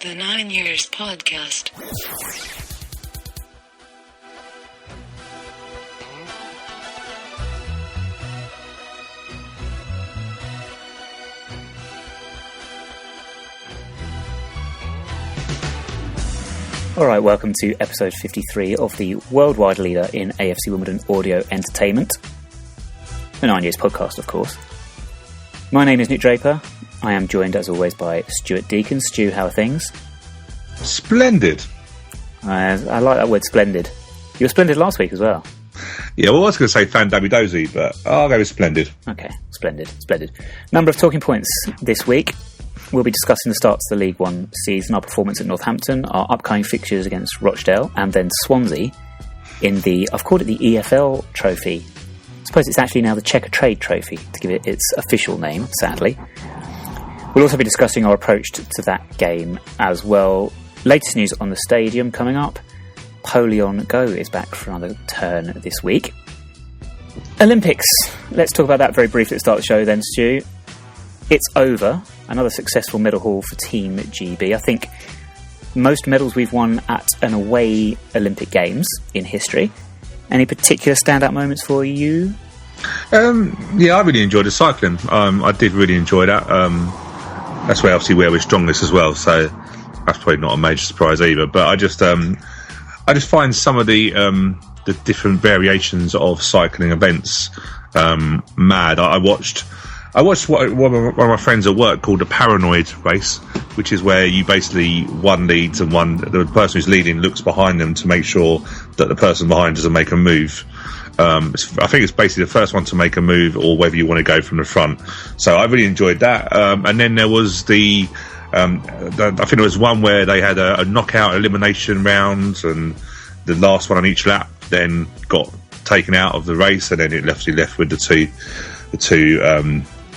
The 9 Years Podcast. All right, welcome to episode 53 of the worldwide leader in AFC Wimbledon audio entertainment. The 9 Years Podcast, of course. My name is Nick Draper. I am joined, as always, by Stuart Deacon. Stu, how are things? Splendid. I like that word, splendid. You were splendid last week as well. Yeah, well, I was going to say fan-dabby-dozy, but I'll go with splendid. Okay, splendid. Number of talking points this week. We'll be discussing the start to the League One season, our performance at Northampton, our upcoming fixtures against Rochdale, and then Swansea in the, I've called it the EFL Trophy. I suppose it's actually now the Checker Trade Trophy, to give it its official name, sadly. We'll also be discussing our approach to that game as well. Latest news on the stadium coming up. Poleon Go is back for another turn this week. Olympics. Let's talk about that very briefly at the start of the show then, Stu. It's over. Another successful medal haul for Team GB. I think most medals we've won at an away Olympic Games in history. Any particular standout moments for you? Yeah, I really enjoyed the cycling. I did really enjoy that. That's where we're strongest as well, so that's probably not a major surprise either. But I just find some of the different variations of cycling events mad. I watched what one of my friends at work called the paranoid race, which is where you basically one leads and the person who's leading looks behind them to make sure that the person behind doesn't make a move. I think it's basically the first one to make a move, or whether you want to go from the front. So I really enjoyed that. And then there was I think there was one where they had a knockout elimination round, and the last one on each lap then got taken out of the race, and then it left with the two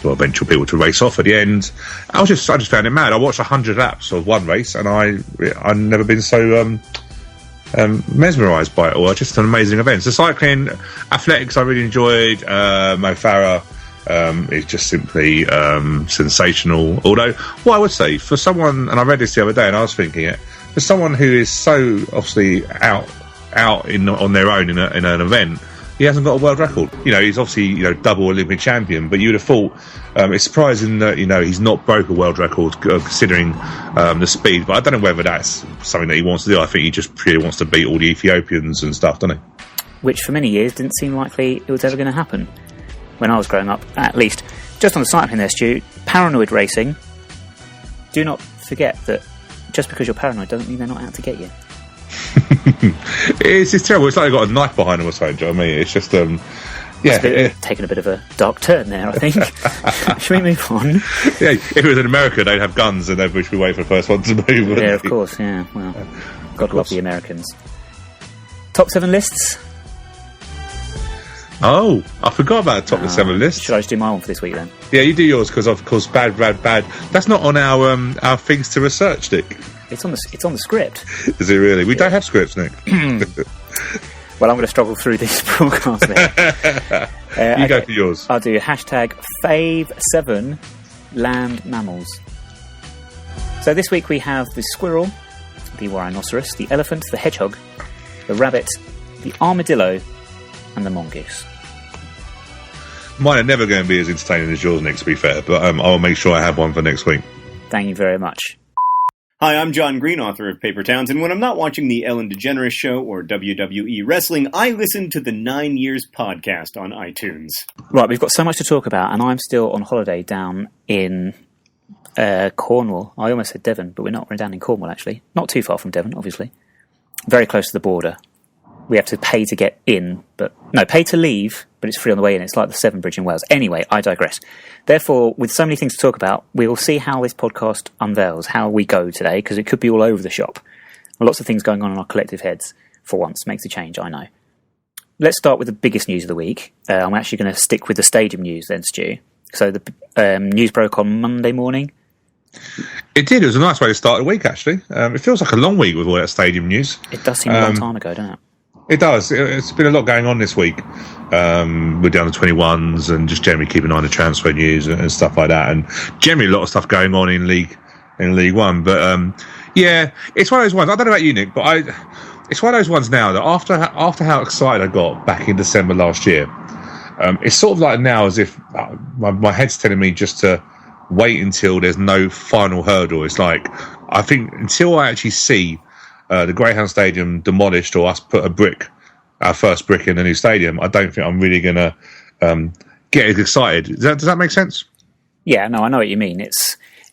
eventual people to race off at the end. I just found it mad. I watched 100 laps of one race, and I've never been so mesmerised by it all. Just an amazing event. So cycling, athletics, I really enjoyed. Mo Farah is just simply sensational. Although, what I would say for someone, and I read this the other day, and I was thinking it, for someone who is so obviously out on their own in an event, he hasn't got a world record. He's obviously double Olympic champion, but you'd have thought it's surprising that he's not broke a world record considering the speed. But I don't know whether that's something that he wants to do. I think he just purely wants to beat all the Ethiopians and stuff, doesn't he? Which for many years didn't seem likely it was ever going to happen. When I was growing up, at least. Just on the cycling there, Stu, paranoid racing. Do not forget that just because you're paranoid doesn't mean they're not out to get you. It's terrible. It's like they've got a knife behind them or something. Do you know what I mean? It's just taken a bit of a dark turn there, I think. Should we move on? Yeah, if it was in America, they'd have guns and they'd be waiting for the first one to move. Yeah, of course. Yeah, well, God love the Americans. Top 7 lists. Oh, I forgot about the top 7 list. Should I just do my one for this week then? Yeah, you do yours because of course bad. That's not on our things to research, Nick. It's on the script. Is it really? We don't have scripts, Nick. Well, I'm going to struggle through this broadcast then. You go for yours. I'll do #Fave7 land mammals. So this week we have the squirrel, the rhinoceros, the elephant, the hedgehog, the rabbit, the armadillo, and the mongoose. Mine are never going to be as entertaining as yours, Nick, to be fair, but I'll make sure I have one for next week. Thank you very much. Hi, I'm John Green, author of Paper Towns, and when I'm not watching the Ellen DeGeneres Show or WWE Wrestling, I listen to the 9 Years Podcast on iTunes. Right, we've got so much to talk about, and I'm still on holiday down in Cornwall. I almost said Devon, but we're not. We're down in Cornwall, actually. Not too far from Devon, obviously. Very close to the border. We have to pay to get in, pay to leave, but it's free on the way in. It's like the Severn Bridge in Wales. Anyway, I digress. Therefore, with so many things to talk about, we will see how this podcast unveils, how we go today, because it could be all over the shop. Lots of things going on in our collective heads, for once. Makes a change, I know. Let's start with the biggest news of the week. I'm actually going to stick with the stadium news then, Stu. So the news broke on Monday morning. It did. It was a nice way to start the week, actually. It feels like a long week with all that stadium news. It does seem a long time ago, doesn't it? It does. It's been a lot going on this week with the under-21s and just generally keeping an eye on the transfer news and stuff like that. And generally a lot of stuff going on in League One. But Yeah, it's one of those ones. I don't know about you, Nick, but it's one of those ones now that after how excited I got back in December last year, it's sort of like now as if my head's telling me just to wait until there's no final hurdle. It's like, I think until I actually see the Greyhound Stadium demolished or us put our first brick in the new stadium, I don't think I'm really going to get as excited. Does that make sense? Yeah, no, I know what you mean.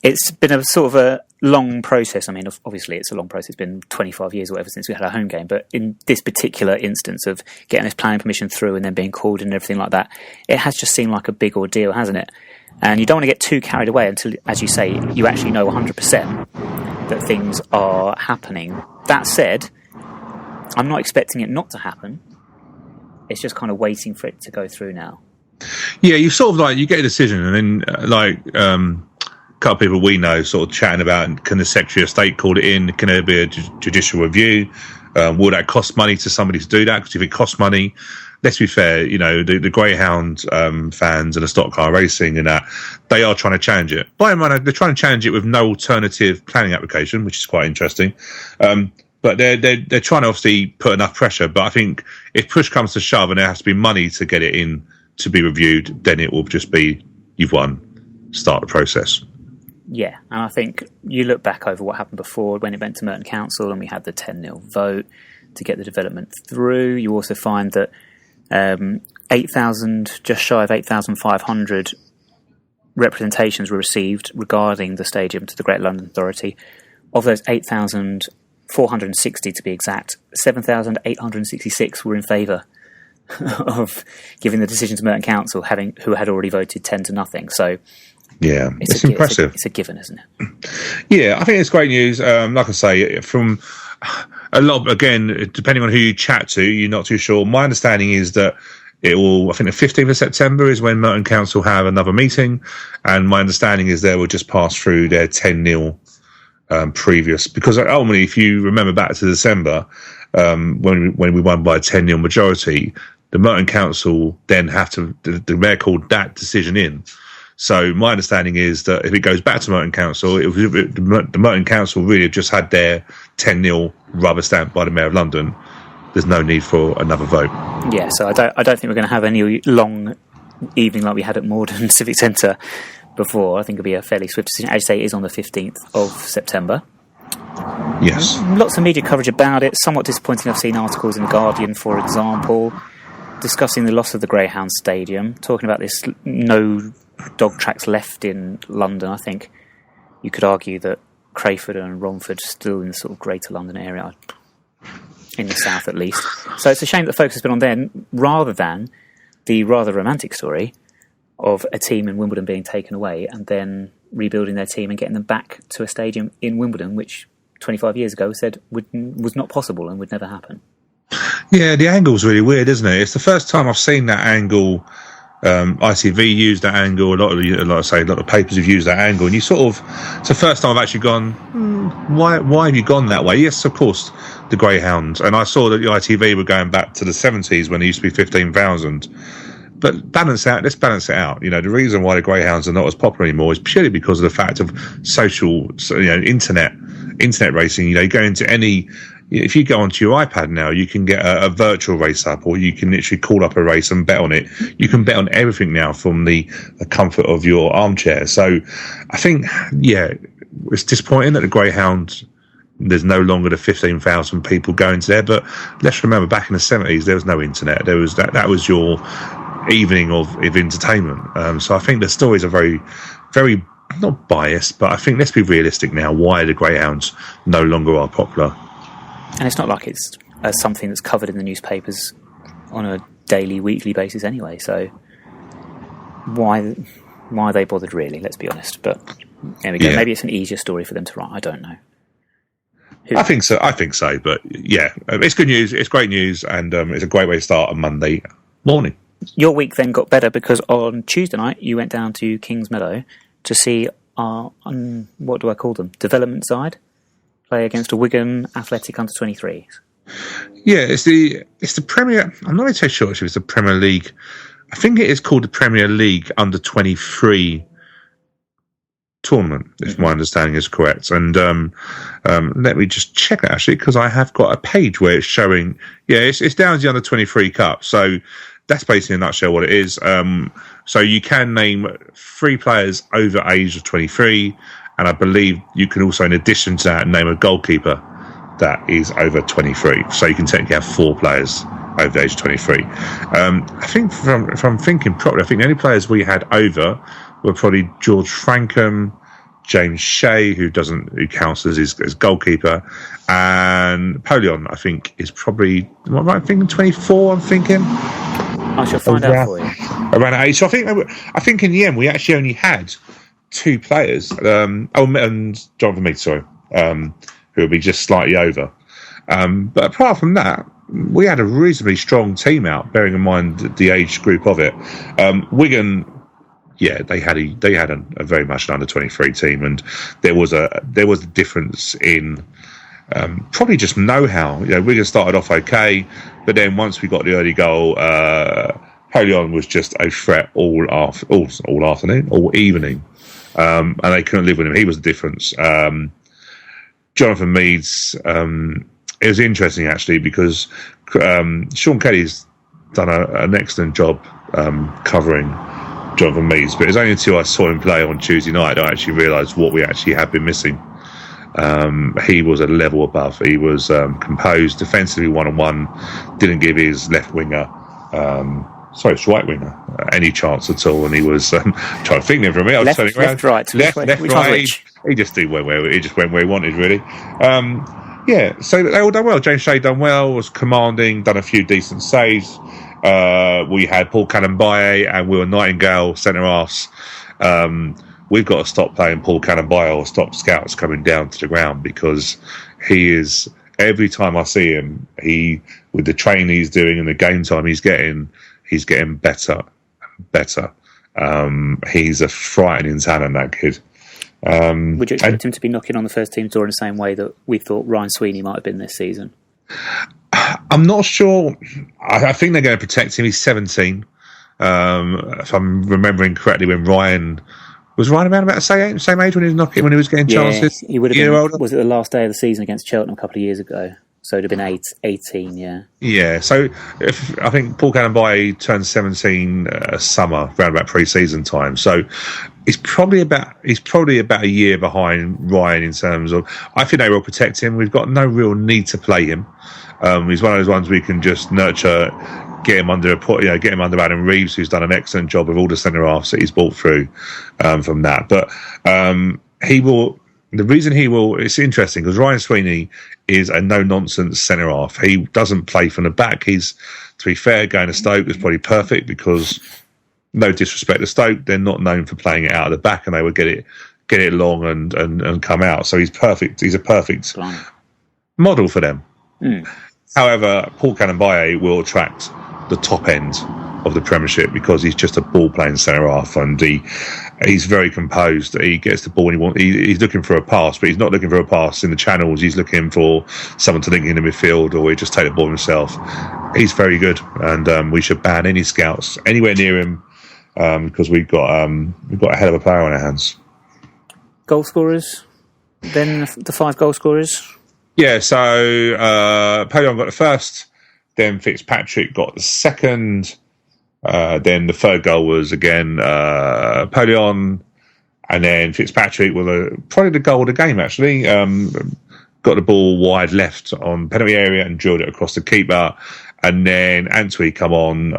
It's been a sort of a long process. I mean, obviously it's a long process. It's been 25 years or whatever since we had our home game. But in this particular instance of getting this planning permission through and then being called and everything like that, it has just seemed like a big ordeal, hasn't it? And you don't want to get too carried away until, as you say, you actually know 100% that things are happening. That said, I'm not expecting it not to happen. It's just kind of waiting for it to go through now. Yeah, you sort of like, you get a decision and then a couple of people we know sort of chatting about, can the Secretary of State call it in? Can there be a judicial review? Will that cost money to somebody to do that? Because if it costs money, let's be fair, the Greyhound fans and the stock car racing and that, they are trying to challenge it. By and large, they're trying to challenge it with no alternative planning application, which is quite interesting. But they're trying to obviously put enough pressure. But I think if push comes to shove and there has to be money to get it in to be reviewed, then it will just be, you've won, start the process. Yeah, and I think you look back over what happened before when it went to Merton Council and we had the 10-0 vote to get the development through. You also find that 8,000, just shy of 8,500 representations were received regarding the stadium to the Greater London Authority. Of those 8,460 to be exact, 7,866 were in favour of giving the decision to Merton Council, who had already voted 10-0. So yeah, it's impressive. It's a given, isn't it? Yeah, I think it's great news. Like I say, from a lot, again, depending on who you chat to, you're not too sure. My understanding is that it will, I think the 15th of September is when Merton Council have another meeting, and my understanding is they will just pass through their 10-0 previous, because ultimately, if you remember back to December, when we won by a 10-0 majority, the Merton Council then have to, the mayor called that decision in. So my understanding is that if it goes back to Merton Council, the Merton Council really have just had their 10-0 rubber stamped by the Mayor of London. There's no need for another vote. Yeah, so I don't think we're going to have any long evening like we had at Morden Civic Centre before. I think it'll be a fairly swift decision. As you say, it is on the 15th of September. Yes. Lots of media coverage about it. Somewhat disappointing. I've seen articles in The Guardian, for example, discussing the loss of the Greyhound Stadium, talking about this no dog tracks left in London. I think you could argue that Crayford and Romford still in the sort of Greater London area, in the south at least. So it's a shame that the focus has been on them rather than the rather romantic story of a team in Wimbledon being taken away and then rebuilding their team and getting them back to a stadium in Wimbledon, which 25 years ago said was not possible and would never happen. Yeah, the angle's really weird, isn't it? It's the first time I've seen that angle. ITV used that angle. A lot of papers have used that angle, and you sort of, it's the first time I've actually gone, why have you gone that way? Yes, of course, the Greyhounds, and I saw that the ITV were going back to the 70s when there used to be 15,000. But let's balance it out. The reason why the Greyhounds are not as popular anymore is purely because of the fact of social, internet racing. You go into any, if you go onto your iPad now, you can get a virtual race up, or you can literally call up a race and bet on it. You can bet on everything now from the comfort of your armchair. So I think, yeah, it's disappointing that the Greyhound, there's no longer the 15,000 people going to there. But let's remember, back in the 70s, there was no internet. There was that was your evening of entertainment. So I think the stories are very, very not biased, but I think let's be realistic now. Why the Greyhounds no longer are popular. And it's not like it's something that's covered in the newspapers on a daily, weekly basis anyway. So why are they bothered, really? Let's be honest. But there we go. Yeah. Maybe it's an easier story for them to write. I don't know. I think so. But yeah, it's good news. It's great news, and it's a great way to start a Monday morning. Your week then got better because on Tuesday night you went down to Kings Meadow to see our what do I call them? Development side play against a Wigan Athletic under-23s. Yeah, it's the Premier. I'm not really sure if it's the Premier League. I think it is called the Premier League under-23 tournament, if my understanding is correct. And let me just check that, actually, because I have got a page where it's showing, it's down to the under-23 Cup. So that's basically in a nutshell what it is. So you can name 3 players over age of 23, and I believe you can also, in addition to that, name a goalkeeper that is over 23. So you can technically have 4 players over the age of 23. I think, if I'm thinking properly, I think the only players we had over were probably George Frankham, James Shea, who counts as goalkeeper, and Poleon, I think, is probably, what am I thinking, 24, I'm thinking? I shall find out for you. Around that age. So I think in the end, we actually only had 2 players, and Jonathan Mead, who would be just slightly over. But apart from that, we had a reasonably strong team out, bearing in mind the age group of it. Wigan, they had a very much an under-23 team, and there was a difference in probably just know-how. Wigan started off okay, but then once we got the early goal, Poleon was just a threat all afternoon, all evening, and they couldn't live with him. He was the difference. Jonathan Meads, it was interesting actually, because Sean Kelly's done an excellent job covering Jonathan Meads, but it was only until I saw him play on Tuesday night that I actually realised what we actually had been missing. He was a level above. He was composed defensively, one-on-one, didn't give his left winger, his right winger, any chance at all, and he was trying to think of me. I was turning around, left, right. He just went where he wanted, really. So they all done well. James Shea done well, was commanding, done a few decent saves. We had Paul Cannon-Baye and Will Nightingale centre-halves. We've got to stop playing Paul Cannon-Baye or stop scouts coming down to the ground, because he is, every time I see him, with the training he's doing and the game time he's getting better and better. He's a frightening talent, that kid. Would you expect him to be knocking on the first team's door in the same way that we thought Ryan Sweeney might have been this season? I'm not sure. I think they're going to protect him. He's 17. If I'm remembering correctly, when Ryan around about the same age when he was getting chances. He would have been. Older? Was it the last day of the season against Cheltenham a couple of years ago? So it'd have been 18. Yeah. Yeah. So I think Paul Cannon-Baye turned 17 summer, around about pre-season time. So he's probably about a year behind Ryan in terms of. I think they will protect him. We've got no real need to play him. He's one of those ones we can just nurture, get him under Adam Reeves, who's done an excellent job with all the centre halves that he's brought through from that. But he will. The reason he will, it's interesting because Ryan Sweeney is a no-nonsense centre-half. He doesn't play from the back. He's, to be fair, going to Stoke is probably perfect, because, no disrespect to Stoke, they're not known for playing it out of the back, and they would get it long and come out. So he's perfect. He's a perfect model for them. However, Paul Cannon-Baye will attract the top end of the Premiership, because he's just a ball-playing centre-half, and he's very composed. He gets the ball when he wants. He's looking for a pass, but he's not looking for a pass in the channels. He's looking for someone to link in the midfield, or he just take the ball himself. He's very good, and we should ban any scouts anywhere near him, because we've got a hell of a player on our hands. Goal scorers, then the 5 goal scorers. Yeah, so Poleon got the first, then Fitzpatrick got the second. Then the third goal was again Poleon, and then Fitzpatrick was probably the goal of the game, actually. Got the ball wide left on penalty area and drilled it across the keeper, and then Antwi come on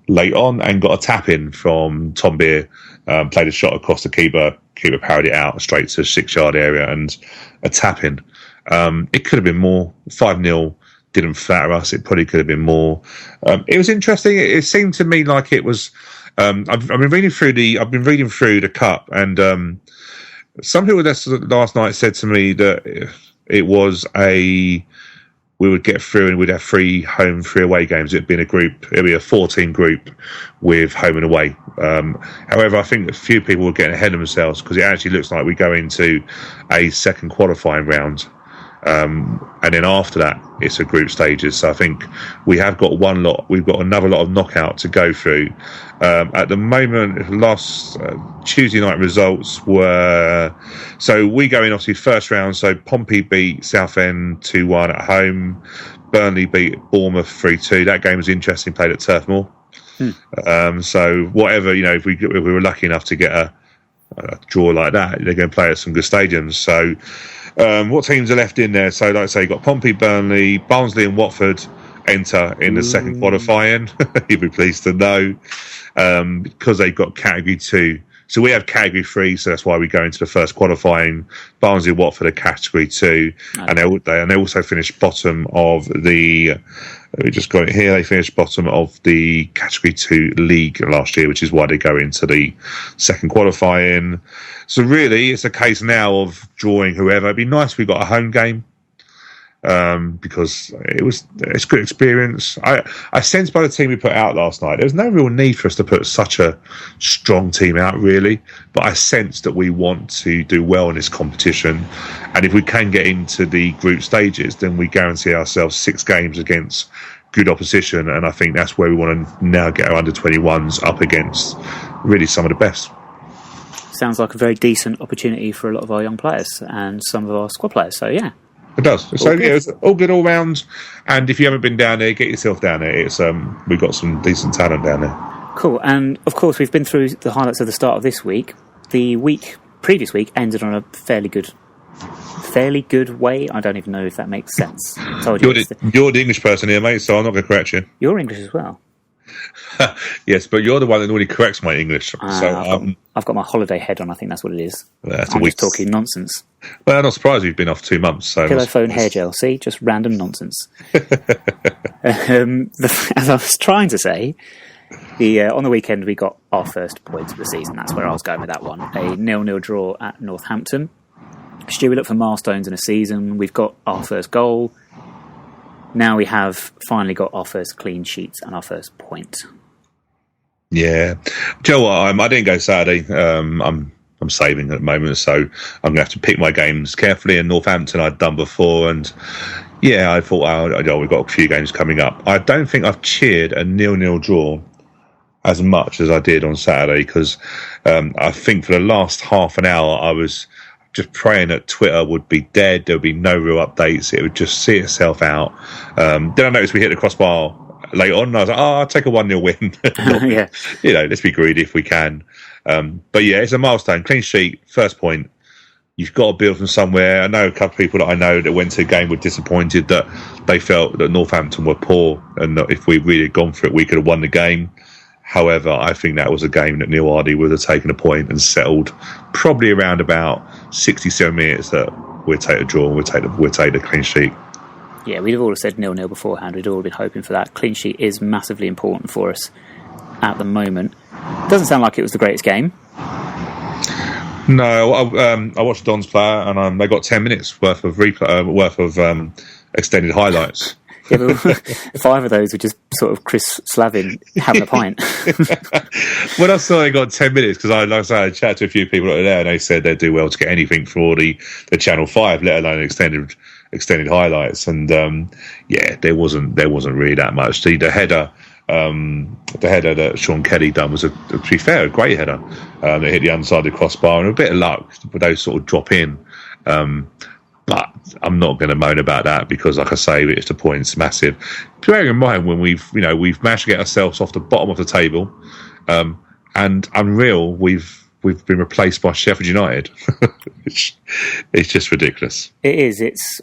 late on and got a tap in from Tom Beer, played a shot across the keeper parried it out straight to 6-yard area and a tap in. It could have been more. 5-0 didn't flatter us. It probably could have been more. It was interesting. It seemed to me like it was. I've been reading through the cup, and some people last night said to me that it was we would get through and we'd have 3 home, 3 away games. It'd be a 4-team group with home and away. However, I think a few people were getting ahead of themselves, because it actually looks like we go into a second qualifying round And then after that, it's a group stages. So I think we've got another lot of knockout to go through. At the moment, last Tuesday night results were, so we go in obviously first round. So Pompey beat Southend 2-1 at home. Burnley beat Bournemouth 3-2. That game was interesting, played at Turf Moor. So whatever, if we were lucky enough to get a draw like that, they're going to play at some good stadiums. So what teams are left in there? So like I say, you've got Pompey, Burnley, Barnsley and Watford enter in the second qualifying. You'll be pleased to know, because they've got Category 2. So we have Category 3, so that's why we go into the first qualifying. Barnsley and Watford are Category 2, and they also finished bottom of the... We just got it here. They finished bottom of the Category 2 league last year, which is why they go into the second qualifying. So really, it's a case now of drawing whoever. It'd be nice if we got a home game, because it's good experience. I sensed by the team we put out last night, there was no real need for us to put such a strong team out, really. But I sensed that we want to do well in this competition, and if we can get into the group stages, then we guarantee ourselves 6 games against good opposition, and I think that's where we want to now get our under-21s up against really some of the best. Sounds like a very decent opportunity for a lot of our young players and some of our squad players. So yeah, it does. So yeah, it's all good all round. And if you haven't been down there, get yourself down there. It's we've got some decent talent down there. Cool. And of course, we've been through the highlights of the start of this week. The previous week ended on a fairly good way. I don't even know if that makes sense. I told you you're the English person here, mate, so I'm not going to correct you. You're English as well. Yes, but you're the one that normally corrects my English. I've got my holiday head on. I think that's what it is. I'm just talking nonsense. Well, I'm not surprised we've been off 2 months. So pillow phone hair gel. See, just random nonsense. As I was trying to say, on the weekend we got our first points of the season. That's where I was going with that one. A 0-0 draw at Northampton. Stu, we look for milestones in a season. We've got our first goal. Now we have finally got our first clean sheets and our first point. Yeah. Do you know what? I didn't go Saturday. I'm saving at the moment, so I'm going to have to pick my games carefully. And Northampton I'd done before, and yeah, I thought, we've got a few games coming up. I don't think I've cheered a 0-0 draw as much as I did on Saturday, because I think for the last half an hour I was just praying that Twitter would be dead. There would be no real updates. It would just see itself out. Then I noticed we hit the crossbar late on, and I was like, I'll take a 1-0 win. Yeah. Let's be greedy if we can. But yeah, it's a milestone. Clean sheet, first point. You've got to build from somewhere. I know a couple of people that I know that went to the game were disappointed that they felt that Northampton were poor, and that if we really had gone for it, we could have won the game. However, I think that was a game that Neil Hardy would have taken a point and settled probably around about 67 minutes that we'll take a draw and we'll take the clean sheet. Yeah, we'd have all said 0-0 beforehand. We'd all been hoping for that. Clean sheet is massively important for us at the moment. Doesn't sound like it was the greatest game. No, I watched Don's player, and they got 10 minutes worth of extended highlights. Yeah, but 5 of those were just sort of Chris Slavin having a pint. When I saw they got 10 minutes, because I chatted to a few people that were there, and they said they'd do well to get anything for the Channel 5, let alone extended highlights. And there wasn't really that much. The header that Sean Kelly done was, to be fair, a great header. That hit the underside of the crossbar, and a bit of luck, but those sort of drop in. But I'm not going to moan about that, because, like I say, it's the points massive. Bearing in mind when we've managed to get ourselves off the bottom of the table, and unreal, we've been replaced by Sheffield United. It's just ridiculous. It is. It's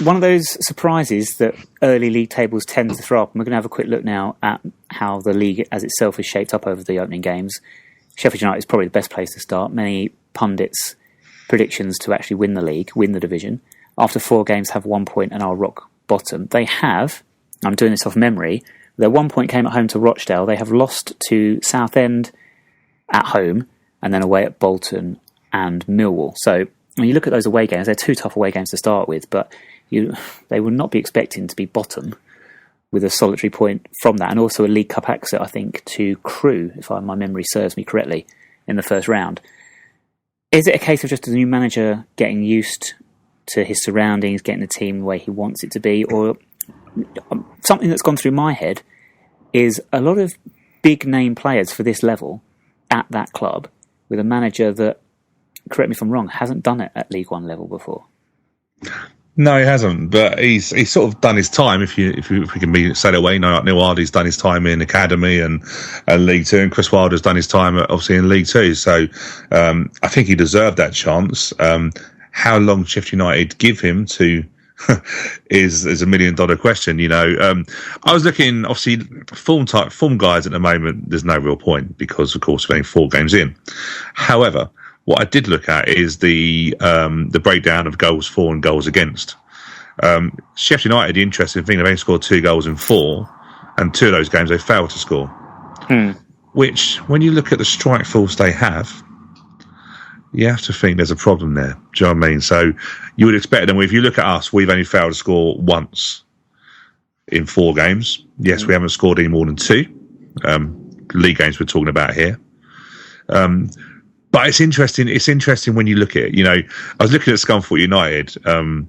one of those surprises that early league tables tend to throw up. And we're going to have a quick look now at how the league as itself is shaped up over the opening games. Sheffield United is probably the best place to start. Many pundits' predictions to actually win the league, win the division, after 4 games have 1 point and are rock bottom. They have, I'm doing this off memory, their 1 point came at home to Rochdale. They have lost to Southend at home and then away at Bolton and Millwall. So when you look at those away games, they're 2 tough away games to start with, but they would not be expecting to be bottom with a solitary point from that, and also a League Cup exit, I think, to Crewe, if my memory serves me correctly, in the first round. Is it a case of just a new manager getting used to his surroundings, getting the team the way he wants it to be, or something that's gone through my head is a lot of big name players for this level at that club with a manager that, correct me if I'm wrong, hasn't done it at League One level before. No, he hasn't, but he's sort of done his time. If we can say that way, Neil Hardy's done his time in Academy and League Two, and Chris Wilder's done his time obviously in League Two. So I think he deserved that chance. How long Sheffield United give him to is $1 million question. I was looking, obviously, form guides at the moment. There's no real point because, of course, we're only 4 games in. However, what I did look at is the breakdown of goals for and goals against. Sheffield United, the interesting thing, they've only scored 2 goals in 4, and 2 of those games they failed to score. Which, when you look at the strike force they have, you have to think there's a problem there. Do you know what I mean? So you would expect them. If you look at us, we've only failed to score once in 4 games. Yes, we haven't scored any more than 2 league games we're talking about here. But it's interesting. It's interesting when you look at it. I was looking at Scunthorpe United. Now,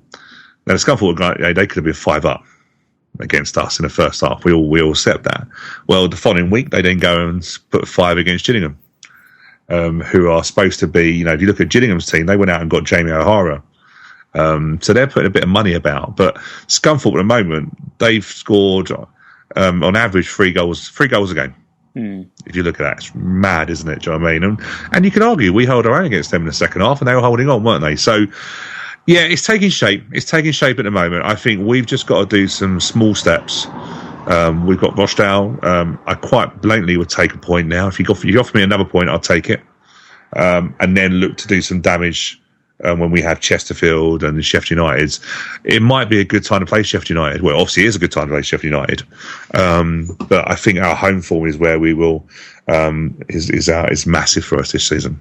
the Scunthorpe, they could have been 5 up against us in the first half. We all accept that. Well, the following week, they then go and put 5 against Gillingham, who are supposed to be, if you look at Gillingham's team, they went out and got Jamie O'Hara. So they're putting a bit of money about. But Scunthorpe at the moment, they've scored, on average, 3 goals a game. If you look at that, it's mad, isn't it? Do you know what I mean? And you can argue we held our own against them in the second half, and they were holding on, weren't they? So, yeah, it's taking shape. It's taking shape at the moment. I think we've just got to do some small steps. We've got Rochdale. I quite blatantly would take a point now. If you offer me another point, I'll take it. And then look to do some damage when we have Chesterfield and the Sheffield Uniteds. It might be a good time to play Sheffield United. Well, obviously it is a good time to play Sheffield United. But I think our home form is where we will, is massive for us this season.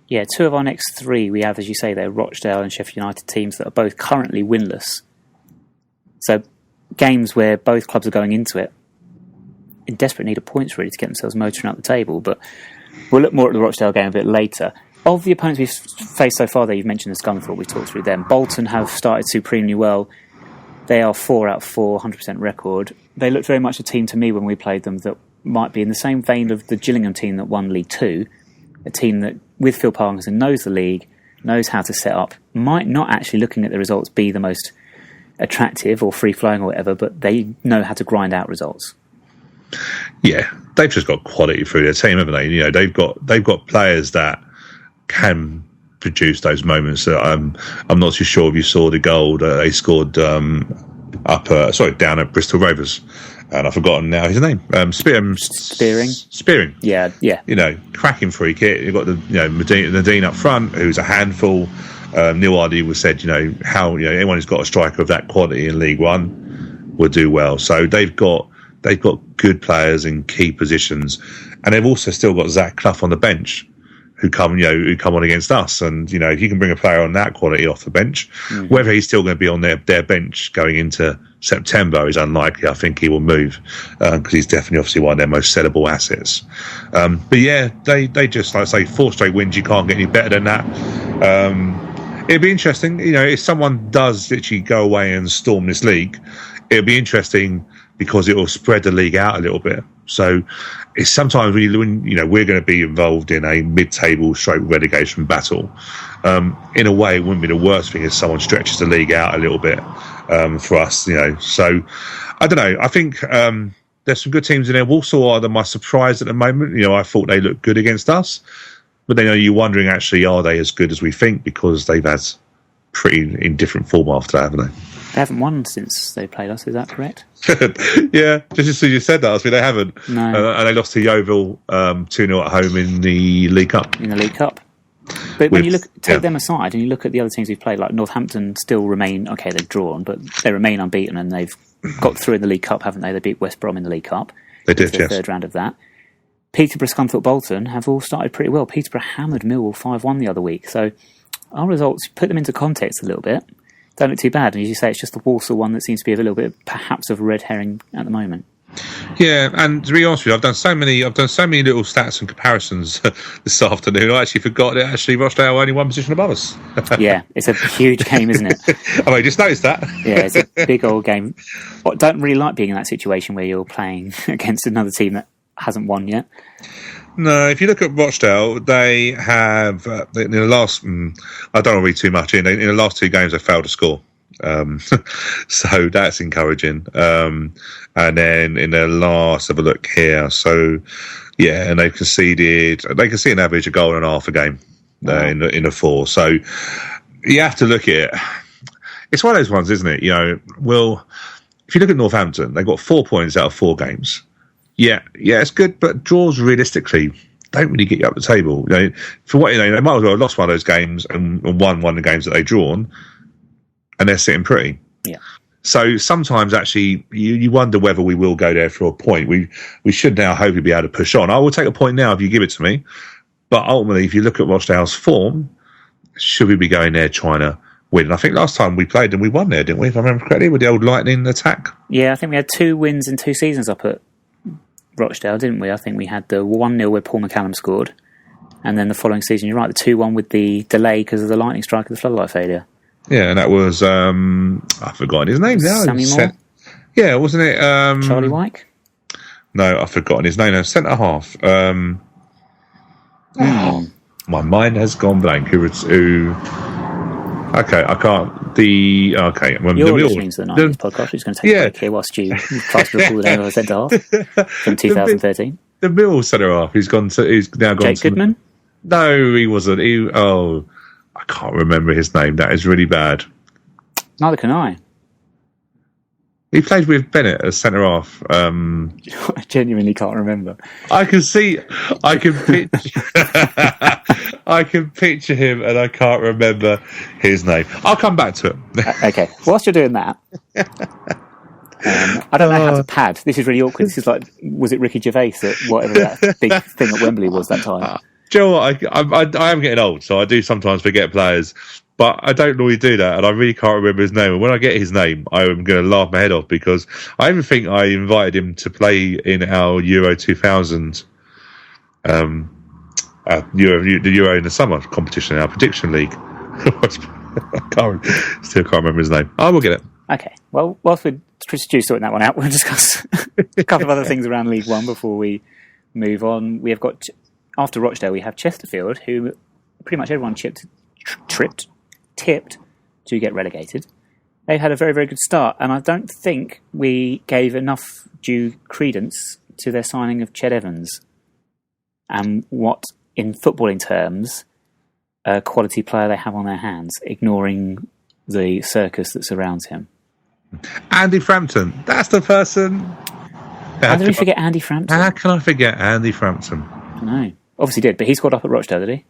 Yeah, 2 of our next 3 we have, as you say, they're Rochdale and Sheffield United teams that are both currently winless. So games where both clubs are going into it in desperate need of points really to get themselves motoring up the table. But we'll look more at the Rochdale game a bit later. Of the opponents we've faced so far, there you've mentioned the Scunthorpe, we've talked through them. Bolton have started supremely well. They are 4 out of 4, 100% record. They looked very much a team to me when we played them that might be in the same vein of the Gillingham team that won League 2, a team that, with Phil Parkinson, knows the league, knows how to set up, might not actually, looking at the results, be the most attractive or free-flowing or whatever, but they know how to grind out results. Yeah, they've just got quality through their team, haven't they? They've got players that can produce those moments. I'm not too sure if you saw the goal that they scored down at Bristol Rovers, and I've forgotten now his name. Spearing. Yeah. Cracking free kick. You've got the Nadine up front, who's a handful. Neil Hardy said, how anyone who's got a striker of that quality in League One will do well. So they've got good players in key positions, and they've also still got Zach Clough on the bench, who come on against us. And if you can bring a player on that quality off the bench, whether he's still going to be on their bench going into September is unlikely. I think he will move because he's definitely obviously one of their most sellable assets. But yeah, they just, like I say, 4 straight wins. You can't get any better than that. It'd be interesting, if someone does literally go away and storm this league, it'll be interesting because it will spread the league out a little bit. So it's sometimes when we're going to be involved in a mid-table stroke relegation battle. In a way, it wouldn't be the worst thing if someone stretches the league out a little bit for us. So I don't know. I think there's some good teams in there. Walsall are my surprise at the moment. I thought they looked good against us, but then you're wondering actually are they as good as we think, because they've had pretty indifferent form after that, haven't they? They haven't won since they played us, is that correct? Yeah, just as you said that, they haven't. No. And they lost to Yeovil 2-0 at home in the League Cup. But when you take them aside and you look at the other teams we've played, like Northampton still remain, okay, they've drawn, but they remain unbeaten, and they've got through in the League Cup, haven't they? They beat West Brom in the League Cup. They did, yes. The third round of that. Peterborough, Scunthorpe, Bolton have all started pretty well. Peterborough hammered Millwall 5-1 the other week. So our results, put them into context a little bit, don't look too bad. And as you say, it's just the Walsall one that seems to be a little bit perhaps of a red herring at the moment. Yeah, and to be honest with you, I've done so many little stats and comparisons this afternoon. I actually forgot that Rochdale are only one position above us. Yeah, it's a huge game, isn't it? I just noticed that. Yeah, it's a big old game. I don't really like being in that situation where you're playing against another team that hasn't won yet. No, if you look at Rochdale, they have in the last. I don't want to read too much in the last 2 games they failed to score. So that's encouraging. And then in their last, have a look here. So yeah, and they can see an average of goal and a half a game in the 4. So you have to look at it. It's one of those ones, isn't it? You know, well, if you look at Northampton, they got 4 points out of 4 games. Yeah, it's good, but draws realistically don't really get you up the table. You know, for what they might as well have lost one of those games and won one of the games that they've drawn, and they're sitting pretty. Yeah. So sometimes actually you wonder whether we will go there for a point. We should now hopefully be able to push on. I will take a point now if you give it to me. But ultimately, if you look at Rochdale's form, should we be going there trying to win? And I think last time we played them, we won there, didn't we? If I remember correctly, with the old lightning attack. Yeah, I think we had 2 wins in 2 seasons up at Rochdale, didn't we? I think we had the 1-0 where Paul McCallum scored. And then the following season, you're right, the 2-1 with the delay because of the lightning strike of the floodlight failure. Yeah, and that was, I've forgotten his name now. Sammy Moore? Yeah, wasn't it? Charlie Wyke? No, I've forgotten his name now. Centre half. My mind has gone blank. Who? Okay, I can't. Okay. Well, You're listening to the 90s podcast. We're just going to take a break here whilst you tries to recall the name of a centre half from 2013. The Mill centre half. He's now gone. Jake Goodman? No, he wasn't. I can't remember his name. That is really bad. Neither can I. He played with Bennett as centre half. I genuinely can't remember. I can picture. I can picture him, and I can't remember his name. I'll come back to it. Okay. Whilst you're doing that, I don't know how to pad. This is really awkward. This is like, was it Ricky Gervais at whatever that big thing at Wembley was that time? Do you know what? I am getting old, so I do sometimes forget players, but I don't normally do that, and I really can't remember his name. And when I get his name, I'm going to laugh my head off because I even think I invited him to play in our Euro 2000, the Euro in the summer competition, our prediction league. Still can't remember his name. I will get it. Okay. Well, whilst we're Stu sorting that one out, we'll discuss a couple of other things around League One before we move on. We have got. After Rochdale, we have Chesterfield, who pretty much everyone tipped to get relegated. They've had a very, very good start, and I don't think we gave enough due credence to their signing of Ched Evans and what, in footballing terms, a quality player they have on their hands, ignoring the circus that surrounds him. Andy Frampton, that's the person. How did we forget Andy Frampton? How can I forget Andy Frampton? I don't know. Obviously did, but he scored up at Rochdale, did he?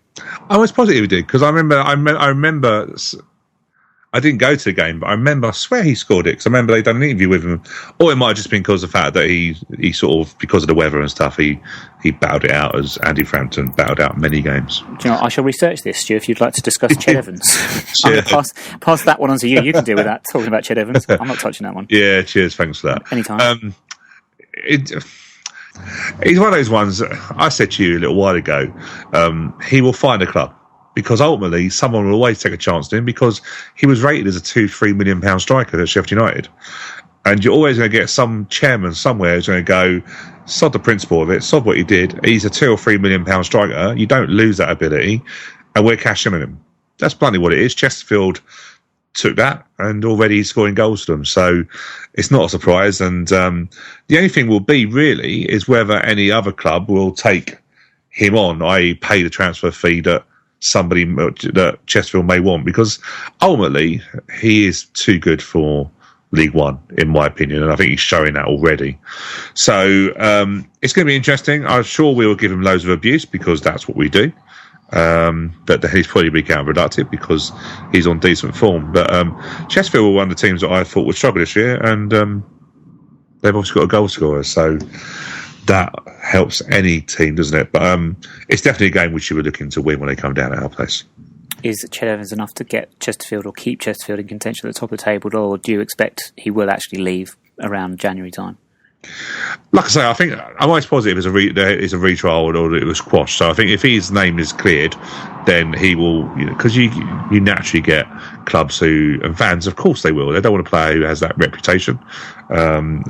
I was positive he did because I remember. I didn't go to the game, but I swear he scored it because I remember they'd done an interview with him, or it might have just been because of the fact that he sort of, because of the weather and stuff, he battled it out as Andy Frampton battled out many games. Do you know what? I shall research this, Stu, if you'd like to discuss Ched Evans. I'm going to pass that one on to you. You can deal with that, talking about Ched Evans. I'm not touching that one. Yeah, cheers. Thanks for that. Anytime. He's one of those ones, I said to you a little while ago, he will find a club because ultimately someone will always take a chance to him because he was rated as a £2-3 million striker at Sheffield United. And you're always going to get some chairman somewhere who's going to go, sod the principle of it, sod what he did. He's a £2 or £3 million striker. You don't lose that ability, and we're cashing in him. That's bluntly what it is. Chesterfield took that and already scoring goals for them. So it's not a surprise. And the only thing will be really is whether any other club will take him on, i.e. pay the transfer fee that that Chesterfield may want, because ultimately he is too good for League One, in my opinion, and I think he's showing that already. So it's going to be interesting. I'm sure we will give him loads of abuse because that's what we do. But he's probably be counterproductive because he's on decent form. But Chesterfield were one of the teams that I thought would struggle this year, and they've obviously got a goal scorer, so that helps any team, doesn't it? But it's definitely a game which you were looking to win when they come down at our place. Is Ched Evans enough to get Chesterfield or keep Chesterfield in contention at the top of the table, or do you expect he will actually leave around January time? Like I say, I think I'm always positive it's a retrial or it was quashed. So I think if his name is cleared, then he will, because you naturally get clubs and fans, of course they will. They don't want a player who has that reputation.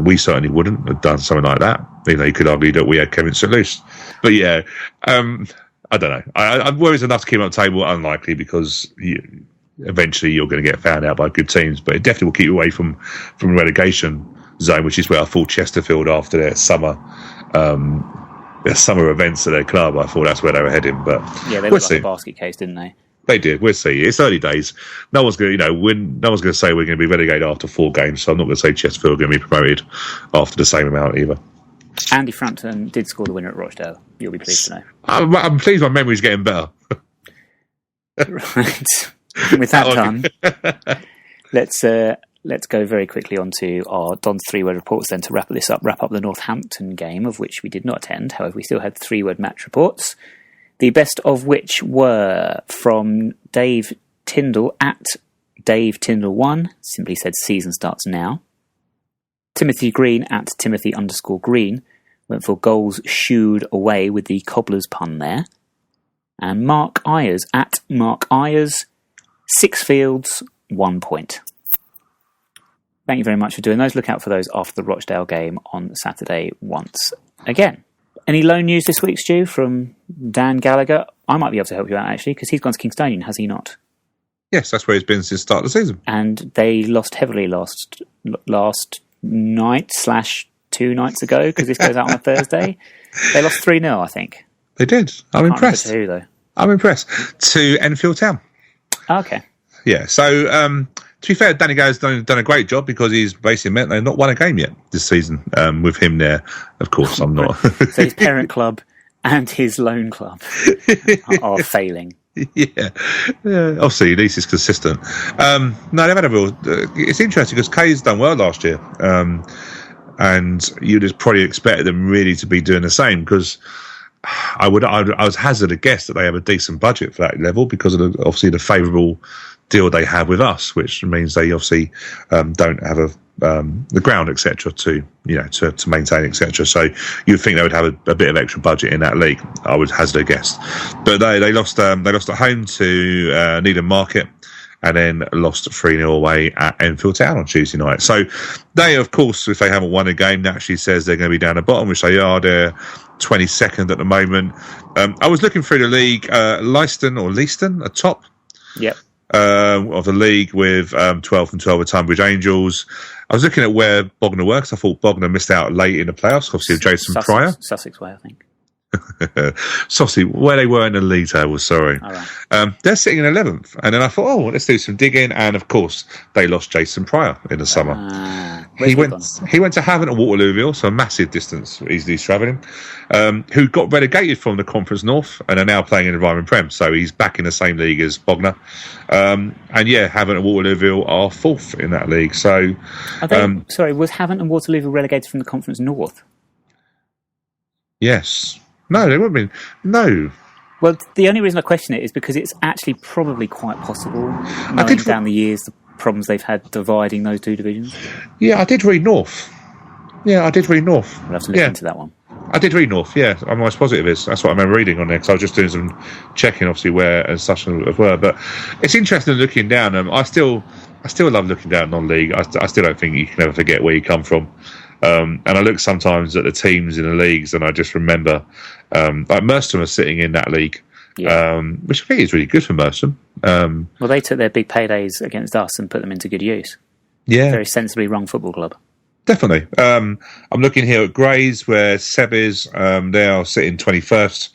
We certainly wouldn't have done something like that. You could argue that we had Kevin St. Luce. But yeah, I don't know. I whether it's enough to keep him up the table, unlikely, because eventually you're going to get found out by good teams. But it definitely will keep you away from relegation zone, which is where I thought Chesterfield, after their summer events at their club, I thought that's where they were heading. But yeah, they looked like a basket case, didn't they? They did. We'll see. It's early days. No one's going to, no one's going to say we're going to be relegated after 4 games. So I'm not going to say Chesterfield are going to be promoted after the same amount either. Andy Frampton did score the winner at Rochdale. You'll be pleased to know. I'm pleased my memory's getting better. Right. With that done, let's go very quickly on to our Don's 3-word reports then to wrap this up. Wrap up the Northampton game, of which we did not attend. However, we still had 3-word match reports. The best of which were from Dave Tyndall at Dave Tyndall1, simply said season starts now. Timothy Green at Timothy_Green went for goals shooed away with the cobbler's pun there. And Mark Ayers at Mark Ayers, 6 fields, 1 point. Thank you very much for doing those. Look out for those after the Rochdale game on Saturday once again. Any loan news this week, Stu, from Dan Gallagher? I might be able to help you out, actually, because he's gone to Kingstonian, has he not? Yes, that's where he's been since the start of the season. And they lost heavily last night / 2 nights ago, because this goes out on a Thursday. They lost 3-0, I think. They did. I'm impressed. To who, though? I'm impressed. To Enfield Town. Okay. Yeah, so to be fair, Danny Gallagher's done a great job, because he's basically meant they've not won a game yet this season with him there. Of course, I'm not. So his parent club and his loan club are failing. Yeah. Obviously, at least he's consistent. No, they've had a real. It's interesting because Kay's done well last year, and you'd have probably expected them really to be doing the same, because I would hazard a guess that they have a decent budget for that level because of obviously the favourable deal they have with us, which means they obviously don't have the ground, etc., to maintain, etc. So you'd think they would have a bit of extra budget in that league. I would hazard a guess, but they lost at home to Needham Market, and then lost 3-0 away at Enfield Town on Tuesday night. So they, of course, if they haven't won a game, naturally says they're going to be down the bottom, which they are. They're 22nd at the moment. I was looking through the league. Leiston atop. Yep. Of the league with 12 and 12 with Tunbridge Angels. I was looking at where Bognor works. I thought Bognor missed out late in the playoffs, obviously with Jason Pryor. Sussex way, I think. Saucy, where they were in the league table, sorry. All right. They're sitting in 11th. And then I thought, let's do some digging. And of course, they lost Jason Pryor in the summer. He went to Havant and Waterlooville, so a massive distance, easily travelling, who got relegated from the Conference North and are now playing in the Ryman Prem. So he's back in the same league as Bognor. And yeah, Havant and Waterlooville are 4th in that league. So, are they, sorry, was Havant and Waterlooville relegated from the Conference North? Yes. No, they wouldn't be. No. Well, the only reason I question it is because it's actually probably quite possible, knowing down the years the problems they've had dividing those 2 divisions. Yeah, I did read North. We'll have to look into that one. I did read North, yeah. I'm most positive is. That's what I remember reading on there, because I was just doing some checking, obviously, where and such and were. But it's interesting looking down. I still love looking down non-league. I still don't think you can ever forget where you come from. And I look sometimes at the teams in the leagues, and I just remember like Merstham are sitting in that league, which I think is really good for Merstham. Well, they took their big paydays against us and put them into good use. Yeah, very sensibly run football club. Definitely. I'm looking here at Grays, where Seb is. They are sitting 21st.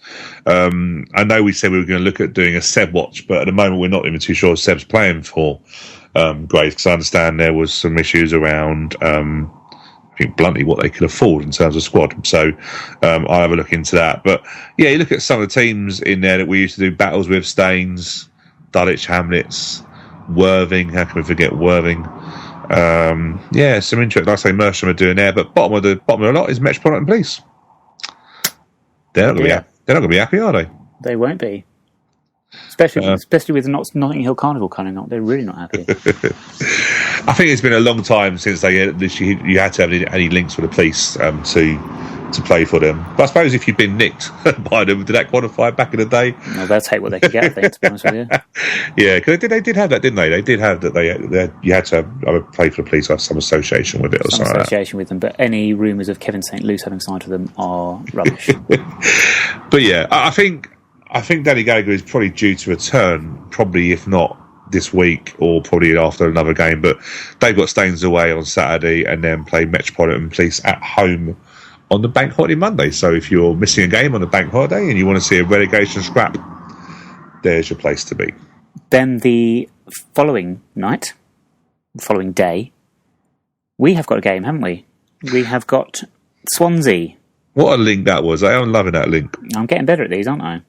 I know we said we were going to look at doing a Seb watch, but at the moment we're not even too sure Seb's playing for Grays, because I understand there was some issues around I think bluntly what they could afford in terms of squad. So I'll have a look into that. But yeah, you look at some of the teams in there that we used to do battles with: Staines, Dulwich Hamlets, Worthing. How can we forget Worthing? Yeah, some interest. Like I say, Merstham are doing there, but bottom of the lot is Metropolitan Police. They're not going to be happy, are they? They won't be. Especially with Notting Hill Carnival coming up, they're really not happy. I think it's been a long time since you had to have any links with the police to play for them. But I suppose if you've been nicked by them, did that qualify back in the day? No, they'll take what they could get, I think, to be honest with you. Yeah, because they did have that, didn't they? They did have that. You had to play for the police or have some association with it or something. Association with them, but any rumours of Kevin St. Luce having signed with them are rubbish. But yeah, I think Danny Gallagher is probably due to return, probably if not this week or probably after another game. But they've got Staines away on Saturday and then play Metropolitan Police at home on the bank holiday Monday. So if you're missing a game on the bank holiday and you want to see a relegation scrap, there's your place to be. Then the following day, we have got a game, haven't we? We have got Swansea. What a link that was. I am loving that link. I'm getting better at these, aren't I?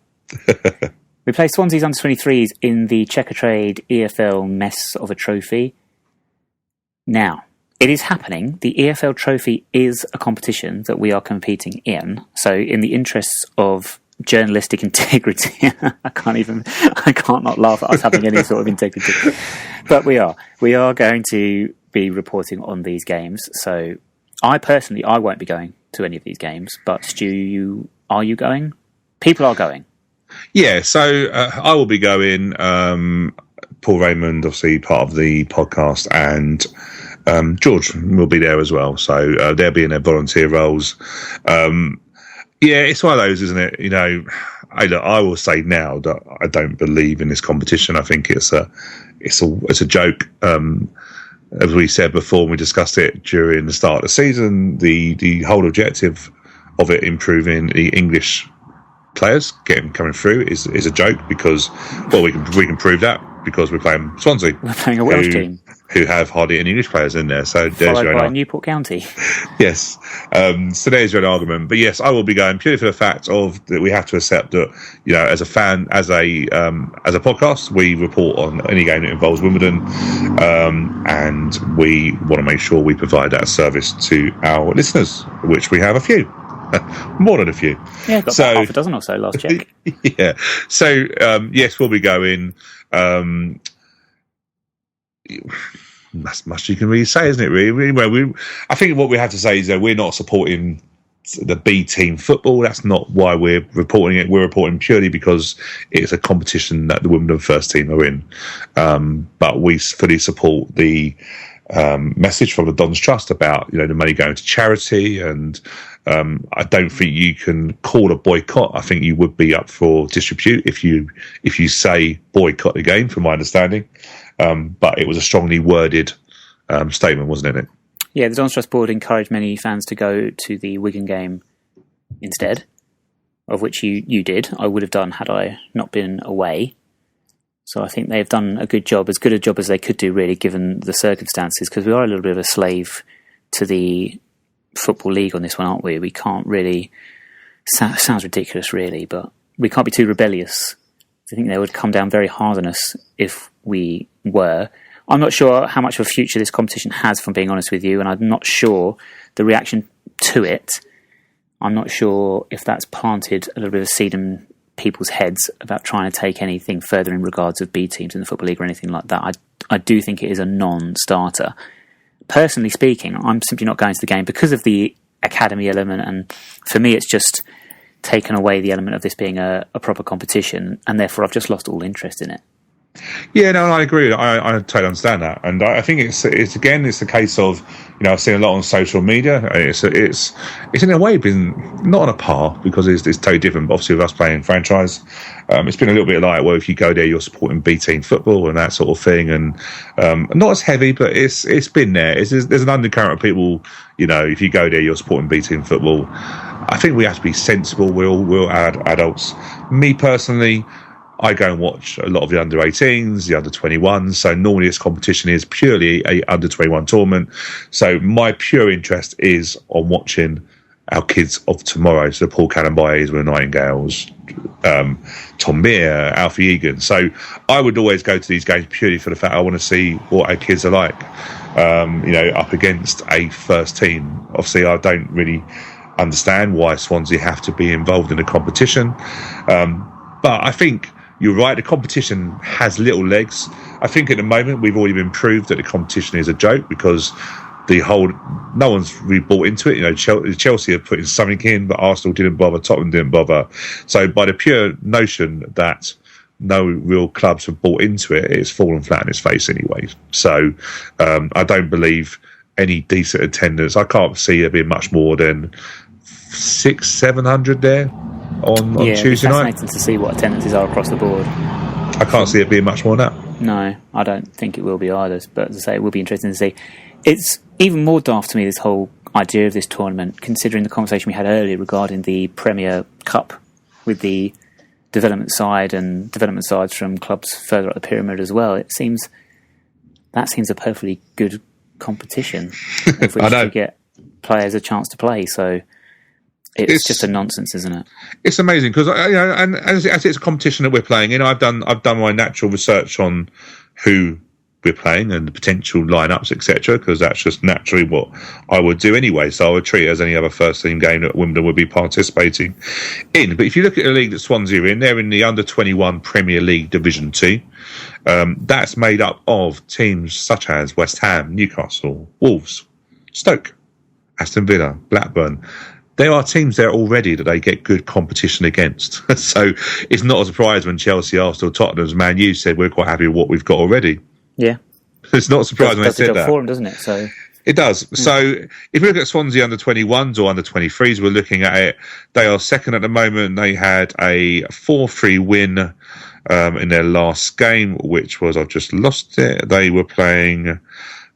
We play Swansea's under-23s in the Checkatrade EFL mess of a trophy. Now, it is happening. The EFL Trophy is a competition that we are competing in. So in the interests of journalistic integrity, I can't not laugh at us having any sort of integrity. But we are going to be reporting on these games. So I won't be going to any of these games. But Stu, are you going? People are going. Yeah, so I will be going. Paul Raymond, obviously part of the podcast, and George will be there as well. So they'll be in their volunteer roles. Yeah, it's one of those, isn't it? You know, I will say now that I don't believe in this competition. I think it's a joke. As we said before, we discussed it during the start of the season. The whole objective of it improving the English players coming through is a joke because, well, we can prove that because we're playing Swansea. We're playing a Welsh team who have hardly any English players in there. So there's followed your by Newport County. Yes. So there's your argument. But yes, I will be going purely for the fact of that we have to accept that, you know, as a fan, as a podcast, we report on any game that involves Wimbledon, and we want to make sure we provide that service to our listeners, which we have a few. More than a few. Yeah, got about half a dozen or so last check. Yeah. So, yes, we'll be going. That's much you can really say, isn't it? Really, well, I think what we have to say is that we're not supporting the B team football. That's not why we're reporting it. We're reporting purely because it's a competition that the Wimbledon first team are in. But we fully support the message from the Don's Trust about, you know, the money going to charity, and I don't think you can call a boycott. I think you would be up for disrepute if you say boycott the game, from my understanding. But it was a strongly worded statement, wasn't it? Yeah, the Don's Trust board encouraged many fans to go to the Wigan game instead, of which you did. I would have done had I not been away. So I think they've done a good job a job as they could do, really, given the circumstances, because we are a little bit of a slave to the Football League on this one, aren't we? We can't really... Sounds ridiculous, really, but we can't be too rebellious. I think they would come down very hard on us if we were. I'm not sure how much of a future this competition has, if I'm being honest with you, and I'm not sure the reaction to it. I'm not sure if that's planted a little bit of seed in people's heads about trying to take anything further in regards of B teams in the Football League or anything like that. I do think it is a non-starter. Personally speaking, I'm simply not going to the game because of the academy element, and for me it's just taken away the element of this being a proper competition, and therefore I've just lost all interest in it. Yeah, no, I agree. I totally understand that, and I think it's a case of, you know, I've seen a lot on social media. It's in a way been not on a par because it's totally different. But obviously, with us playing franchise, it's been a little bit like, well, if you go there, you're supporting B team football and that sort of thing, and not as heavy, but it's been there. There's an undercurrent of people, you know, if you go there, you're supporting B team football. I think we have to be sensible. We're all adults. Me personally, I go and watch a lot of the under-18s, the under-21s. So normally this competition is purely a under-21 tournament. So my pure interest is on watching our kids of tomorrow. So Paul Cannon-Byes, the Nightingales, Tom Mear, Alfie Egan. So I would always go to these games purely for the fact I want to see what our kids are like, you know, up against a first team. Obviously, I don't really understand why Swansea have to be involved in a competition. But I think, you're right, the competition has little legs. I think at the moment we've already been proved that the competition is a joke because no one's really bought into it. You know, Chelsea are putting something in, but Arsenal didn't bother, Tottenham didn't bother. So by the pure notion that no real clubs have bought into it, it's fallen flat in its face anyway. So I don't believe any decent attendance. I can't see it being much more than 600-700 there on Tuesday night. It's fascinating to see what attendances are across the board. I can't see it being much more than that. No, I don't think it will be either. But as I say, it will be interesting to see. It's even more daft to me, this whole idea of this tournament, considering the conversation we had earlier regarding the Premier Cup with the development side and development sides from clubs further up the pyramid as well. That seems a perfectly good competition of which to get players a chance to play. So it's just a nonsense, isn't it? It's amazing because and as it's a competition that we're playing in, I've done my natural research on who we're playing and the potential lineups, etc. Because that's just naturally what I would do anyway. So I would treat it as any other first team game that Wimbledon would be participating in. But if you look at the league that Swansea are in, they're in the under-21 Premier League Division 2. That's made up of teams such as West Ham, Newcastle, Wolves, Stoke, Aston Villa, Blackburn. There are teams there already that they get good competition against. So it's not a surprise when Chelsea, Arsenal, Tottenham's, Man U said we're quite happy with what we've got already. Yeah. It's not surprising when they said that. For them, doesn't it? So it does. So if we look at Swansea under-21s or under-23s, we're looking at it. They are second at the moment. They had a 4-3 win in their last game, which was, I've just lost it. They were playing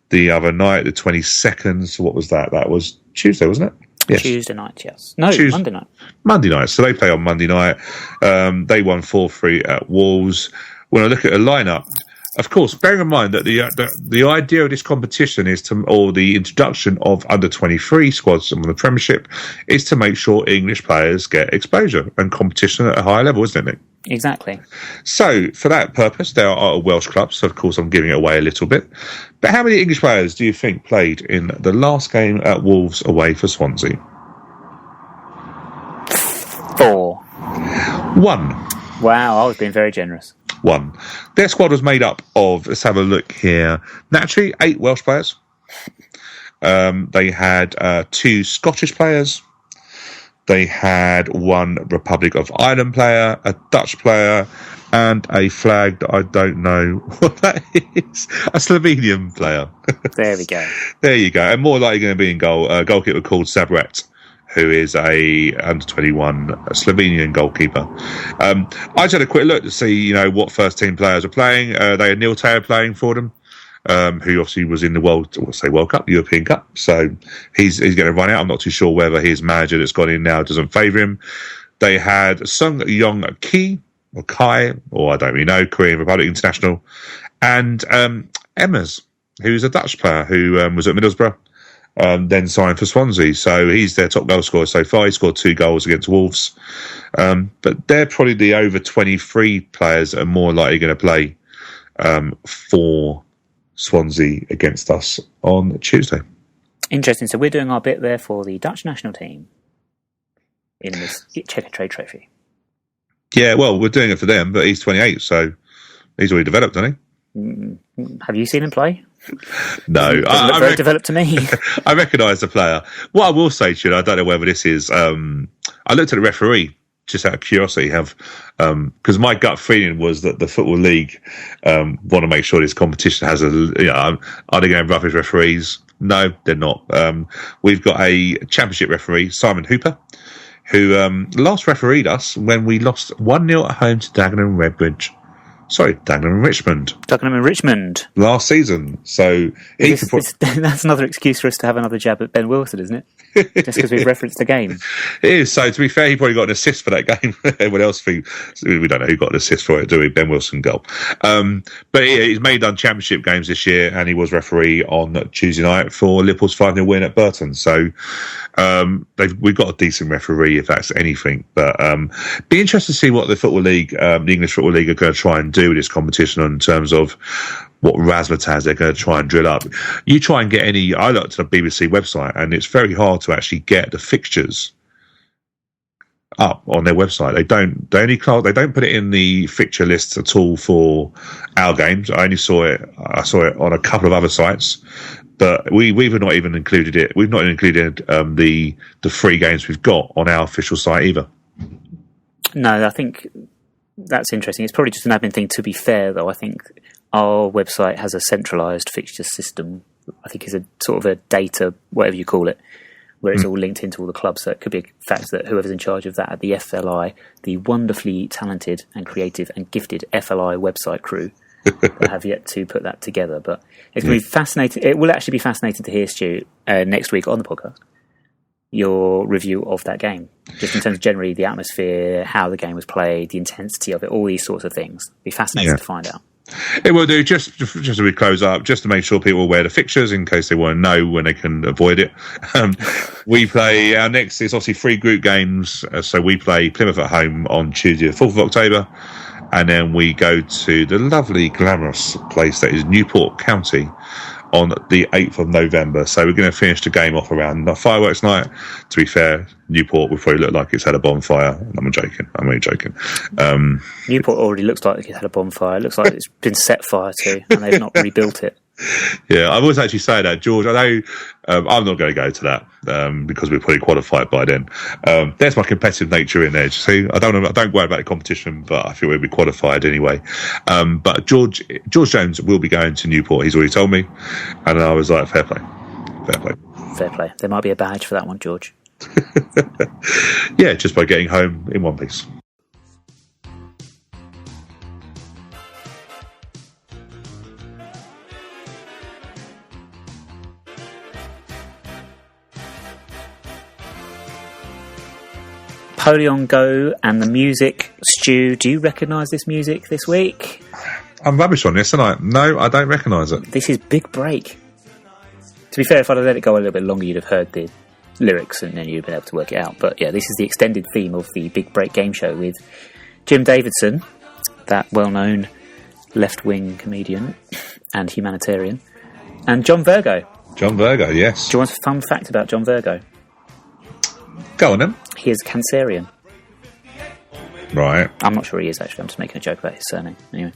the other night, the 22nd. So what was that? That was Tuesday, wasn't it? Yes. Tuesday night, yes. No, Monday night. Monday night. So they play on Monday night. They won 4-3 at Wolves. When I look at the lineup, of course, bearing in mind that the idea of this competition is or the introduction of under-23 squads from the Premiership is to make sure English players get exposure and competition at a higher level, isn't it, Nick? Exactly. So, for that purpose, there are Welsh clubs. So, of course, I'm giving it away a little bit. But how many English players do you think played in the last game at Wolves away for Swansea? 4. 1. Wow, I was being very generous. 1. Their squad was made up of, let's have a look here, naturally 8 Welsh players. They had 2 Scottish players. They had 1 Republic of Ireland player, a Dutch player, and a flag that I don't know what that is. A Slovenian player. There we go. There you go. And more likely going to be in goal, a goalkeeper called Sabret, who is a under-21 Slovenian goalkeeper. I just had a quick look to see, what first-team players are playing. They had Neil Taylor playing for them, who obviously was in the World Cup, European Cup. So he's going to run out. I'm not too sure whether his manager that's gone in now doesn't favour him. They had Sung Yong Ki, or Kai, or I don't really know, Korean Republic International, and Emmers, who's a Dutch player who was at Middlesbrough. Then signed for Swansea. So he's their top goal scorer so far. He scored 2 goals against Wolves. But they're probably the over 23 players that are more likely going to play for Swansea against us on Tuesday. Interesting. So we're doing our bit there for the Dutch national team in this Checkatrade Trophy. Yeah, well, we're doing it for them, but he's 28, so he's already developed, hasn't he? Have you seen him play? No, doesn't look very developed to me. I recognise the player. What I will say to you, I don't know whether this is. I looked at the referee just out of curiosity, because my gut feeling was that the Football League want to make sure this competition has are they going to rubbish referees? No, they're not. We've got a Championship referee, Simon Hooper, who last refereed us when we lost 1-0 at home to Dagenham Redbridge. Sorry, Dagenham and Richmond. Dagenham and Richmond. Last season. So that's another excuse for us to have another jab at Ben Wilson, isn't it? Just because we've referenced the game. It is. So to be fair, he probably got an assist for that game. Everyone else we don't know who got an assist for it, do we? Ben Wilson goal. But yeah, he's made done Championship games this year, and he was referee on Tuesday night for Liverpool's 5-0 win at Burton. So we've got a decent referee, if that's anything. But be interested to see what the Football League, the English Football League, are going to try and do with this competition in terms of what razzmatazz they're going to try and drill up. You try and get I looked at the BBC website, and it's very hard to actually get the fixtures up on their website. They don't put it in the fixture lists at all for our games. I saw it on a couple of other sites, but we've not even included it. We've not included the 3 games we've got on our official site either. No, I think that's interesting. It's probably just an admin thing. To be fair, though, I think our website has a centralised fixture system. I think it's a sort of a data, whatever you call it, where it's all linked into all the clubs. So it could be a fact that whoever's in charge of that at the FLI, the wonderfully talented and creative and gifted FLI website crew, have yet to put that together. But it's going to be fascinating. It will actually be fascinating to hear, Stu, next week on the podcast, your review of that game, just in terms of generally the atmosphere, how the game was played, the intensity of it, all these sorts of things. It'll be fascinating to find out. It will do, just as we close up, just to make sure people are aware of the fixtures in case they want to know when they can avoid it. We play, our next is obviously 3 group games. So we play Plymouth at home on Tuesday, the 4th of October. And then we go to the lovely, glamorous place that is Newport County on the 8th of November. So we're going to finish the game off around the fireworks night. To be fair, Newport will probably look like it's had a bonfire. I'm only joking. Newport already looks like it's had a bonfire. It looks like it's been set fire to, and they've not rebuilt it. Yeah, I was actually saying that, George. I know I'm not going to go to that because we're probably qualified by then. There's my competitive nature in there. See, I don't worry about the competition, but I feel we'll be qualified anyway. But George Jones will be going to Newport. He's already told me, and I was like, fair play. There might be a badge for that one, George. Yeah, just by getting home in one piece. Poleon Go and the music. Stu, do you recognise this music this week? I'm rubbish on this, aren't I? No, I don't recognise it. This is Big Break. To be fair, if I'd have let it go a little bit longer, you'd have heard the lyrics and then you'd have been able to work it out. But yeah, this is the extended theme of the Big Break game show with Jim Davidson, that well-known left-wing comedian and humanitarian, and John Virgo. John Virgo, yes. Do you want a fun fact about John Virgo? Go on then. He is Cancerian. Right. I'm not sure he is, actually. I'm just making a joke about his surname. Anyway.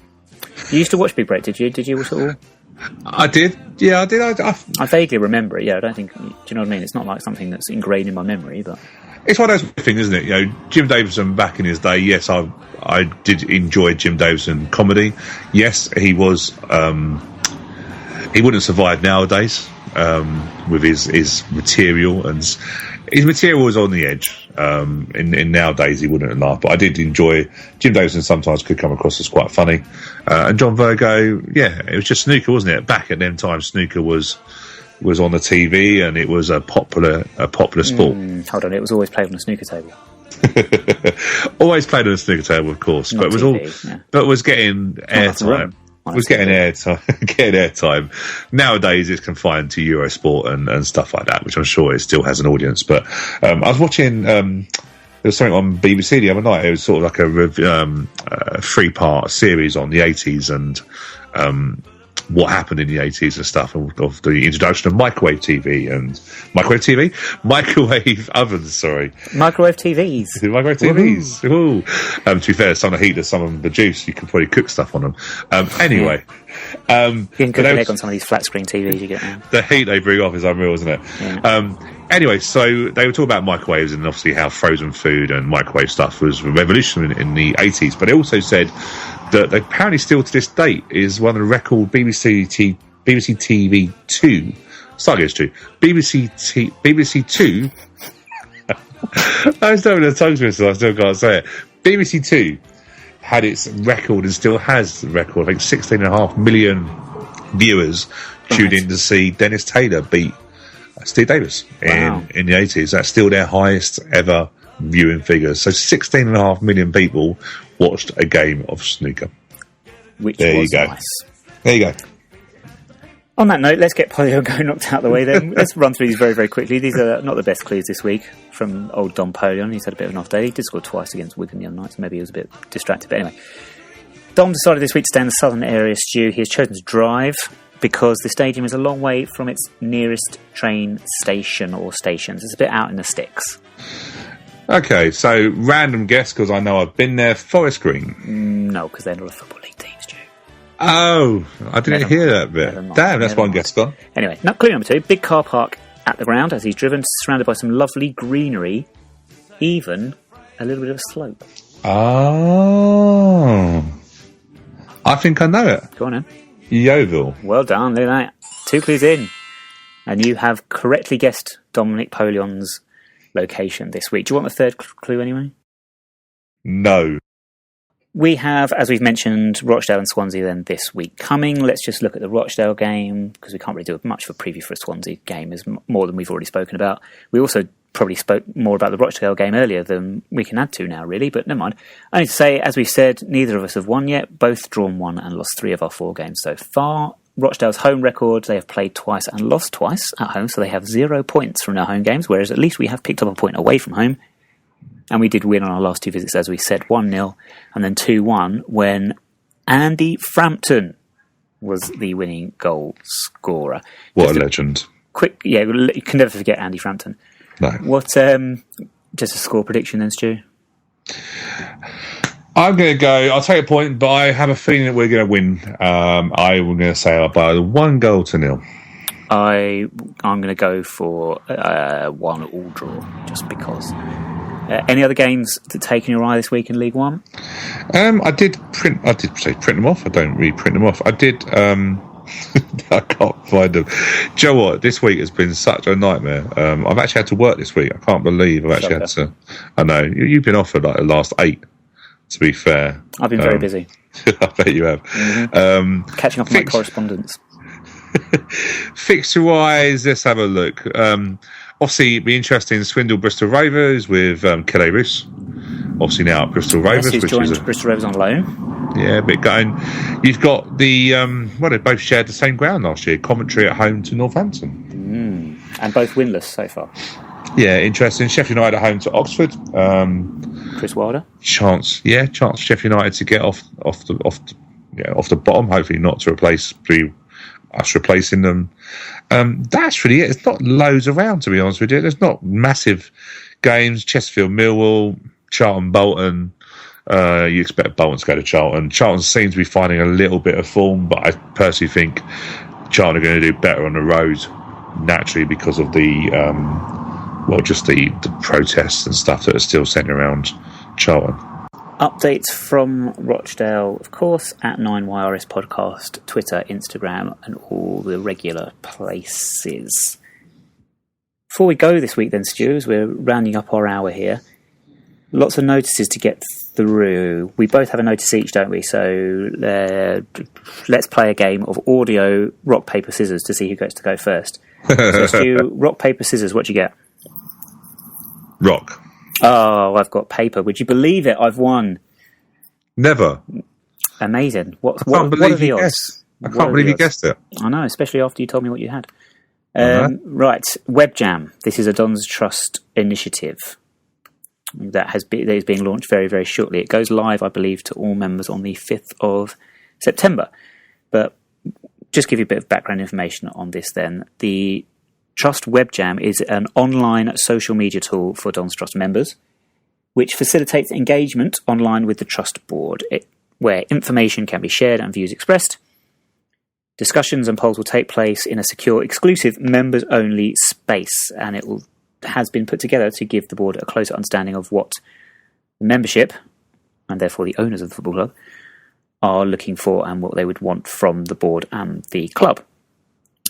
You used to watch Big Break, did you? Did you watch it all? I did. Yeah, I did. I vaguely remember it, yeah. I don't think... Do you know what I mean? It's not like something that's ingrained in my memory, but... It's one of those things, isn't it? You know, Jim Davidson back in his day, yes, I did enjoy Jim Davidson comedy. Yes, he was... he wouldn't survive nowadays with his material, and his material was on the edge. In nowadays, he wouldn't laugh, but I did enjoy Jim Davidson. Sometimes could come across as quite funny, and John Virgo, yeah, it was just snooker, wasn't it? Back at them times, snooker was on the TV, and it was a popular sport. Hold on, it was always played on a snooker table. Always played on a snooker table, of course, not but it was TV, but was getting airtime. Was getting airtime. Nowadays, it's confined to Eurosport and stuff like that, which I'm sure it still has an audience. But I was watching. There was something on BBC the other night. It was sort of like a 3-part series on the 80s and what happened in the 80s and stuff, of the introduction of microwave ovens. Sorry, microwave TVs. Microwave TVs. Ooh. To be fair, some of the heat that some of them produce, you can probably cook stuff on them. Anyway, you can cook an egg on some of these flat screen TVs you get now. The heat they bring off is unreal, isn't it? Yeah. Anyway, so they were talking about microwaves and obviously how frozen food and microwave stuff was revolutionary in the 80s. But they also said that apparently still to this date is one of the record BBC TV 2. Start again, Stu. BBC 2. I was having a tongue twister, I still can't say it. BBC 2 had its record and still has the record. I think 16.5 million viewers tuned in to see Dennis Taylor beat Steve Davis in the 80s. That's still their highest ever viewing figures. So 16.5 million people watched a game of snooker. Which was nice. There you go. On that note, let's get Poleon Go knocked out of the way then. Let's run through these very, very quickly. These are not the best clues this week from old Dom Poleon. He's had a bit of an off day. He did score twice against Wigan the other night, so maybe he was a bit distracted. But anyway, Dom decided this week to stay in the southern area, Stu. He has chosen to drive because the stadium is a long way from its nearest train station or stations. It's a bit out in the sticks. Okay, so random guess, because I know I've been there, Forest Green. No, because they're not a Football League team, Stu. Oh, I didn't hear that bit. Damn, that's one guess gone. Anyway, clue number 2. Big car park at the ground as he's driven, surrounded by some lovely greenery, even a little bit of a slope. Oh. I think I know it. Go on then. Yeovil. Well done, look at that. 2 clues in. And you have correctly guessed Dominic Poleon's location this week. Do you want the third clue anyway? No. We have, as we've mentioned, Rochdale and Swansea then this week coming. Let's just look at the Rochdale game, because we can't really do much of a preview for a Swansea game. Is more than we've already spoken about. We also probably spoke more about the Rochdale game earlier than we can add to now, really, but never mind. Only to say, as we said, neither of us have won yet. Both drawn 1 and lost 3 of our 4 games so far. Rochdale's home record, they have played twice and lost twice at home, so they have 0 points from their home games, whereas at least we have picked up a point away from home. And we did win on our last 2 visits, as we said, 1-0 and then 2-1, when Andy Frampton was the winning goal scorer. What a legend. Quick, yeah, you can never forget Andy Frampton. No. What, just a score prediction then, Stu? I'm going to go, I'll take a point, but I have a feeling that we're going to win. I'm going to say by 1-0. I'm going to go for 1-all draw, just because. Any other games that taken your eye this week in League One? I did print them off. I don't really print them off. I did. I can't find them. Do you know what? This week has been such a nightmare. I've actually had to work this week. I can't believe I've actually had to. I know you've been off for like the last 8. To be fair, I've been very busy. I bet you have. Mm-hmm. Catching up on my correspondence. Fixture-wise, let's have a look. Obviously, it'd be interesting. Swindle Bristol Rovers with Kelly Roos. Obviously now at Bristol Rovers, which joined Bristol Rovers on loan. Yeah, a bit going. You've got the they both shared the same ground last year. Coventry at home to Northampton, and both winless so far. Yeah, interesting. Sheffield United at home to Oxford. Chris Wilder. Chance Sheffield United to get off the bottom. Hopefully not to replace us replacing them. That's really it. It's not loads around, to be honest with you. There's not massive games. Chesterfield, Millwall, Charlton, Bolton. You expect Bolton to go to Charlton. Charlton seems to be finding a little bit of form, but I personally think Charlton are going to do better on the road naturally because of the protests and stuff that are still centred around Charlton. Updates from Rochdale, of course, at 9YRS Podcast, Twitter, Instagram, and all the regular places. Before we go this week then, Stu, as we're rounding up our hour here, lots of notices to get through. We both have a notice each, don't we? So let's play a game of audio rock, paper, scissors to see who gets to go first. So Stu, rock, paper, scissors, what do you get? Rock. Oh, I've got paper. Would you believe it? I've won. Never. Amazing. What I can't believe are the odds? I can't believe you guessed it. I know, especially after you told me what you had. Right, Web Jam. This is a Don's Trust initiative that is being launched very, very shortly. It goes live, I believe, to all members on the 5th of September. But just give you a bit of background information on this then. The Trust Web Jam is an online social media tool for Don's Trust members, which facilitates engagement online with the Trust board, where information can be shared and views expressed. Discussions and polls will take place in a secure, exclusive, members-only space, and has been put together to give the board a closer understanding of what the membership, and therefore the owners of the football club, are looking for and what they would want from the board and the club.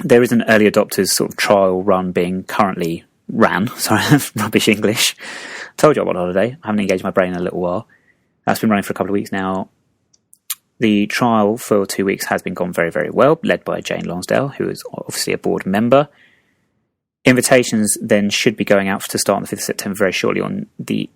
There is an early adopters sort of trial run being currently ran. Sorry, rubbish English. Told you I'm on holiday. I haven't engaged my brain in a little while. That's been running for a couple of weeks now. The trial for 2 weeks has been gone very, very well, led by Jane Lonsdale, who is obviously a board member. Invitations then should be going out to start on the 5th of September very shortly on the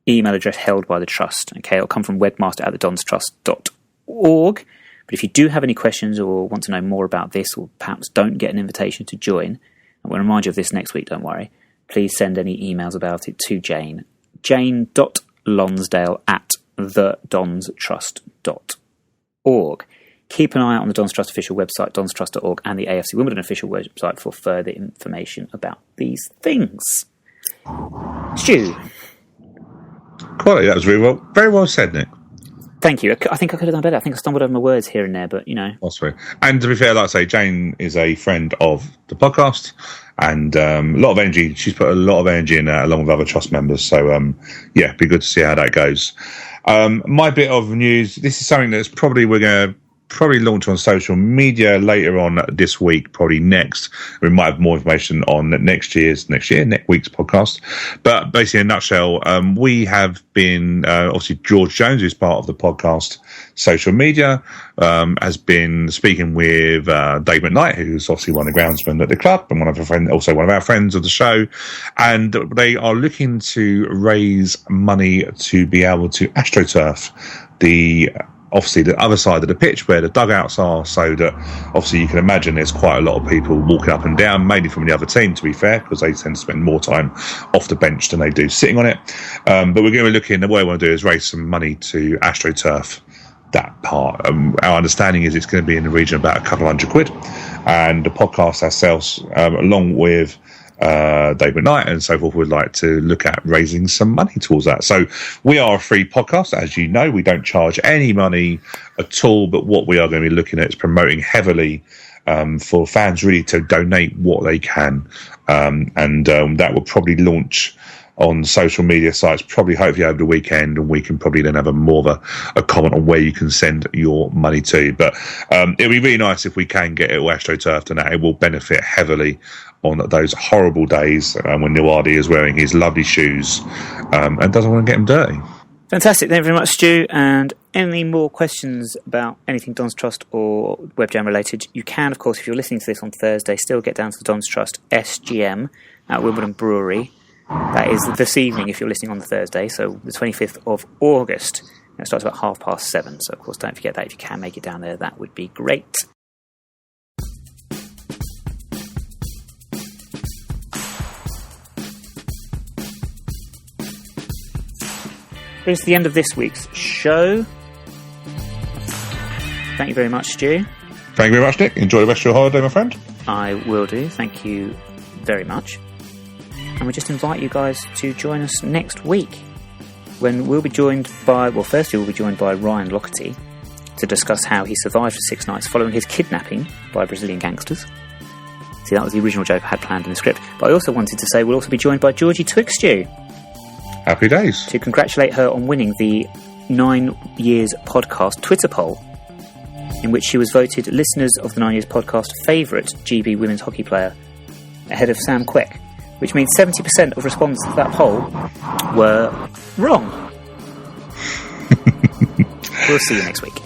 email address held by the Trust. Okay, it'll come from webmaster@thedonstrust.org. But if you do have any questions or want to know more about this, or perhaps don't get an invitation to join, I will remind you of this next week, don't worry, please send any emails about it to Jane. jane.lonsdale@thedonstrust.org. Keep an eye out on the Don's Trust official website, donstrust.org, and the AFC Wimbledon official website for further information about these things. Stu, Quality. That was very well said, Nick. Thank you. I think I could have done better. I think I stumbled over my words here and there, but, you know. That's right. And to be fair, like I say, Jane is a friend of the podcast and a lot of energy. She's put a lot of energy in that along with other trust members. So, yeah, be good to see how that goes. My bit of news, this is something that's we're going to launch on social media later on this week, probably next. We might have more information on next week's podcast. But basically, in a nutshell, we have been, obviously, George Jones, who's part of the podcast social media, has been speaking with Dave McKnight, who's obviously one of the groundsmen at the club and also one of our friends of the show. And they are looking to raise money to be able to AstroTurf obviously the other side of the pitch where the dugouts are, so that obviously you can imagine there's quite a lot of people walking up and down, mainly from the other team, to be fair, because they tend to spend more time off the bench than they do sitting on it. But we're going to be looking, the way I want to do is raise some money to AstroTurf that part. Our understanding is it's going to be in the region of about £200, and the podcast ourselves, along with Dave McKnight and so forth, would like to look at raising some money towards that. So we are a free podcast, as you know. We don't charge any money at all, but what we are going to be looking at is promoting heavily for fans really to donate what they can, and that will probably launch on social media sites, probably hopefully over the weekend, and we can probably then have more of a comment on where you can send your money to. But it'll be really nice if we can get it all AstroTurfed, and that it will benefit heavily on those horrible days when Nuadi is wearing his lovely shoes and doesn't want to get them dirty. Fantastic. Thank you very much, Stu. And any more questions about anything Don's Trust or WebJam related, you can, of course, if you're listening to this on Thursday, still get down to the Don's Trust SGM at Wimbledon Brewery. That is this evening if you're listening on the Thursday, so the 25th of August. It starts about 7:30, so of course don't forget that. If you can make it down there, that would be great. Here's the end of this week's show. Thank you very much, Stu. Thank you very much, Nick. Enjoy the rest of your holiday, my friend. I will do. Thank you very much. And we just invite you guys to join us next week when we'll be joined by, firstly we'll be joined by Ryan Lockety to discuss how he survived for 6 nights following his kidnapping by Brazilian gangsters. See, that was the original joke I had planned in the script. But I also wanted to say we'll also be joined by Georgie Twixstew. Happy days. To congratulate her on winning the 9 Years Podcast Twitter poll, in which she was voted listeners of the 9 Years Podcast favourite GB women's hockey player, ahead of Sam Quek, which means 70% of respondents to that poll were wrong. We'll see you next week.